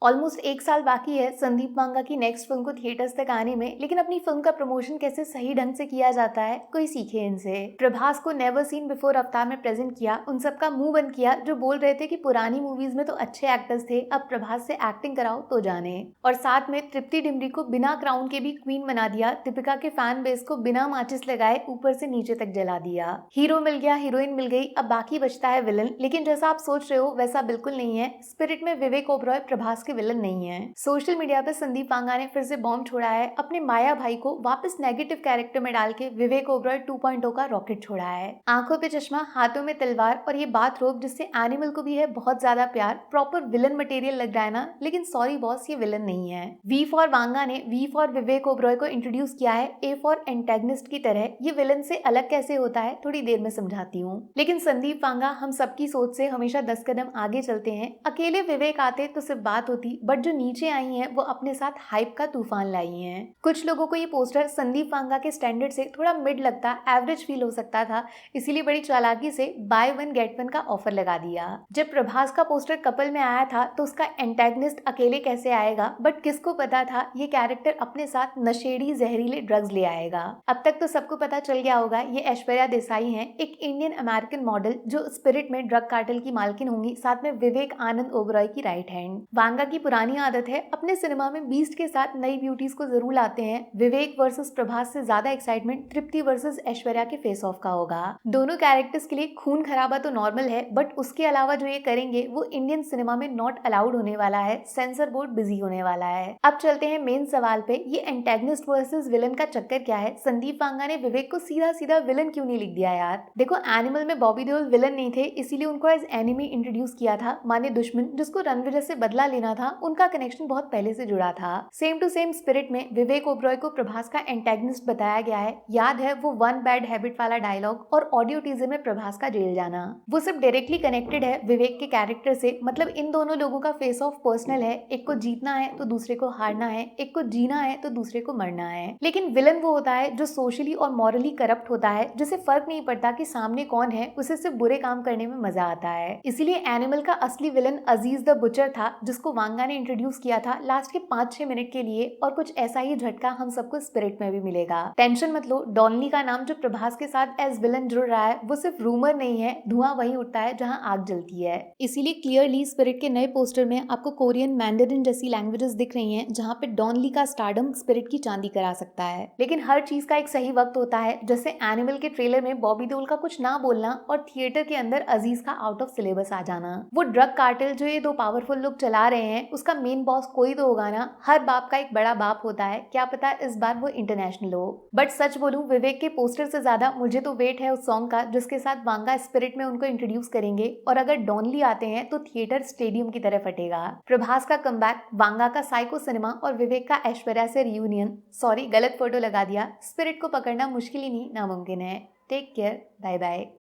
Almost 1 साल बाकी है संदीप वांगा की नेक्स्ट फिल्म को थिएटर्स तक आने में, लेकिन अपनी फिल्म का प्रमोशन कैसे सही ढंग से किया जाता है, कोई सीखे इनसे। प्रभास को नेवर सीन बिफोर अवतार में प्रेजेंट किया, उन सबका मुंह बंद किया जो बोल रहे थे कि पुरानी मूवीज में तो अच्छे एक्टर्स थे, अब प्रभास से एक्टिंग कराओ तो जाने। और साथ में तृप्ति डिमरी को बिना क्राउन के भी क्वीन बना दिया, दीपिका के फैन बेस को बिना माचिस लगाए ऊपर से नीचे तक जला दिया। हीरो मिल गया, हीरोइन मिल गई, अब बाकी बचता है विलन। लेकिन जैसा आप सोच रहे हो वैसा बिल्कुल नहीं है। स्पिरिट में विवेक ओबरॉय प्रभास के विलन नहीं है। सोशल मीडिया पर संदीप वांगा ने फिर से बॉम्ब छोड़ा है, अपने माया भाई को वापस नेगेटिव कैरेक्टर में डाल के विवेक ओबरॉय 2.0 का रॉकेट छोड़ा है। आंखों पे चश्मा, हाथों में तलवार और ये बात रोक जिससे एनिमल को भी है बहुत ज्यादा प्यार, प्रॉपर विलन मटेरियल लग रहा है ना। लेकिन सॉरी बॉस, ये विलन नहीं है। वी फॉर वांगा ने वी फॉर विवेक ओबरॉय को इंट्रोड्यूस किया है ए फॉर एंटेगनिस्ट की तरह। ये विलन से अलग कैसे होता है थोड़ी देर में समझाती हूँ। लेकिन संदीप वांगा हम सबकी सोच से हमेशा 10 कदम आगे चलते हैं। अकेले विवेक आते तो सिर्फ बात होती, बट जो नीचे आई हैं वो अपने साथ हाइप का तूफान लाई हैं। कुछ लोगों को ये पोस्टर संदीप वांगा के स्टैंडर्ड से थोड़ा मिड लगता, एवरेज फील हो सकता था, इसीलिए बड़ी चालाकी से बाय वन गेट वन का ऑफर लगा दिया। जब प्रभास का पोस्टर कपल में आया था तो उसका एंटेगनिस्ट अकेले कैसे आएगा, बट किसको पता था ये कैरेक्टर अपने साथ नशेड़ी जहरीले ड्रग्स ले आएगा। अब तक तो सबको पता चल गया होगा, ये ऐश्वर्या देसाई है, एक इंडियन अमेरिकन मॉडल जो स्पिरिट में ड्रग कार्टेल की मालकिन होंगी, साथ में विवेक आनंद ओबरॉय की राइट हैंड। वांगा की पुरानी आदत है अपने सिनेमा में बीस्ट के साथ नई ब्यूटीज को जरूर लाते हैं। विवेक वर्सेस प्रभास से ज्यादा एक्साइटमेंट तृप्ति वर्सेस ऐश्वर्या के फेस ऑफ का होगा। दोनों कैरेक्टर्स के लिए खून खराबा तो नॉर्मल है, बट उसके अलावा जो ये करेंगे वो इंडियन सिनेमा में नॉट अलाउड होने वाला है, सेंसर बोर्ड बिजी होने वाला है। अब चलते हैं मेन सवाल पे, ये एंटेगनिस्ट वर्सेस विलन का चक्कर क्या है। संदीप वांगा ने विवेक को सीधा सीधा विलन क्यों नहीं लिख दिया यार। देखो, एनिमल में बॉबी देओल विलन नहीं थे, इसीलिए उनको एज एनिमी इंट्रोड्यूस किया था। माने दुश्मन जिसको रणवीर से बदला लेना था, उनका कनेक्शन बहुत पहले से जुड़ा था। सेम टू सेम स्पिरिट में विवेक ओबरॉय को प्रभास का एंटेगनिस्ट बताया गया है। याद है वो वन बैड हैबिट वाला डायलॉग और ऑडियो टीजर में प्रभास का जेल जाना, वो सब डायरेक्टली कनेक्टेड है विवेक के कैरेक्टर से। मतलब इन दोनों लोगों का फेस ऑफ पर्सनल है, एक को जीतना है तो दूसरे को हारना है, एक को जीना है तो दूसरे को मरना है। लेकिन विलन वो होता है जो सोशली और मॉरली करप्ट होता है, जिसे फर्क नहीं पड़ता कि सामने कौन है, उसे सिर्फ बुरे काम करने में मजा आता है। इसीलिए एनिमल का असली विलन अजीज द बुचर था, जिसको वांगा ने इंट्रोड्यूस किया था लास्ट के 5-6 मिनट के लिए। और कुछ ऐसा ही झटका हम सबको स्पिरिट में भी मिलेगा। टेंशन मत लो, डॉनली का नाम जो प्रभास के साथ एज विलन जुड़ रहा है वो सिर्फ रूमर नहीं है, धुआं वहीं उठता है जहां आग जलती है। इसीलिए क्लियरली स्पिरिट के नए पोस्टर में आपको कोरियन, मैंडरिन जैसी लैंग्वेजेस दिख रही हैं, जहां पे डॉनली का स्टारडम स्पिरिट की चांदी करा सकता है। लेकिन हर चीज का एक सही वक्त होता है। जैसे एनिमल के ट्रेलर में बॉबी देओल का कुछ ना बोलना और थिएटर के अंदर अजीज का आउट ऑफ सिलेबस आ जाना। वो ड्रग कार्टेल जो ये दो पावरफुल लोग चला रहे हैं, उसका मेन बॉस कोई तो होगा ना। हर बाप का एक बड़ा बाप होता है, क्या पता इस बार वो इंटरनेशनल हो। बट सच बोलूं, विवेक के पोस्टर से ज्यादा मुझे तो वेट है उस सॉन्ग का जिसके साथ वांगा स्पिरिट में उनको इंट्रोड्यूस करेंगे। और अगर डॉनली आते हैं तो थिएटर स्टेडियम की तरह फटेगा। प्रभास का कमबैक, वांगा का साइको सिनेमा और विवेक का ऐश्वर्या से रियूनियन। सॉरी, गलत फोटो लगा दिया। स्पिरिट को पकड़ना मुश्किल ही नहीं, नामुमकिन है। Take care, bye bye.